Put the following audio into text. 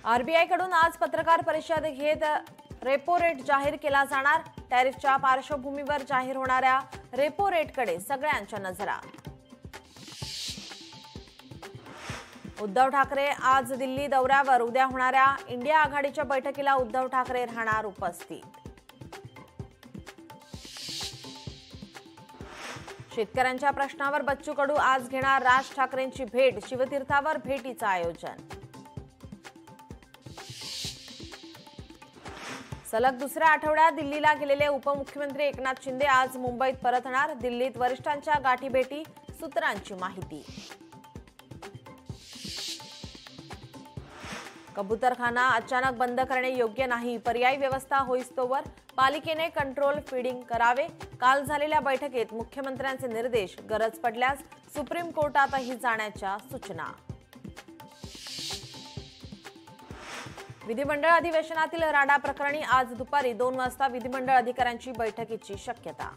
RBI कडून आज पत्रकार परिषद घेत रेपो रेट जाहीर केला जाणार। टॅरिफच्या पार्श्वभूमीवर जाहीर होणाऱ्या रेपो रेटकडे सगळ्यांच्या नजरा। उद्धव ठाकरे आज दिल्ली दौऱ्यावर। उद्या होणाऱ्या इंडिया आघाडीच्या बैठकीला उद्धव ठाकरे राहणार उपस्थित। शेतकऱ्यांच्या प्रश्नावर बच्चू कडू आज घेणार राज ठाकरेंची भेट। शिवतीर्थावर भेटीचं आयोजन। सलग दुसऱ्या आठवड्यात दिल्लीला गेलेले उपमुख्यमंत्री एकनाथ शिंदे आज मुंबईत परतणार। दिल्लीत वरिष्ठांच्या गाठीभेटी, सूत्रांची माहिती। कबूतरखाना अचानक बंद करणे योग्य नाही। पर्यायी व्यवस्था होईस्तोवर पालिकेने कंट्रोल फीडिंग करावे। काल झालेल्या बैठकीत मुख्यमंत्र्यांचे निर्देश। गरज पडल्यास सुप्रीम कोर्टातही जाण्याच्या सूचना। विधिमंडळ अधिवेशनातील राडा प्रकरणी आज दुपारी 2 वाजता विधिमंडळ अधिकाऱ्यांची बैठकीची शक्यता।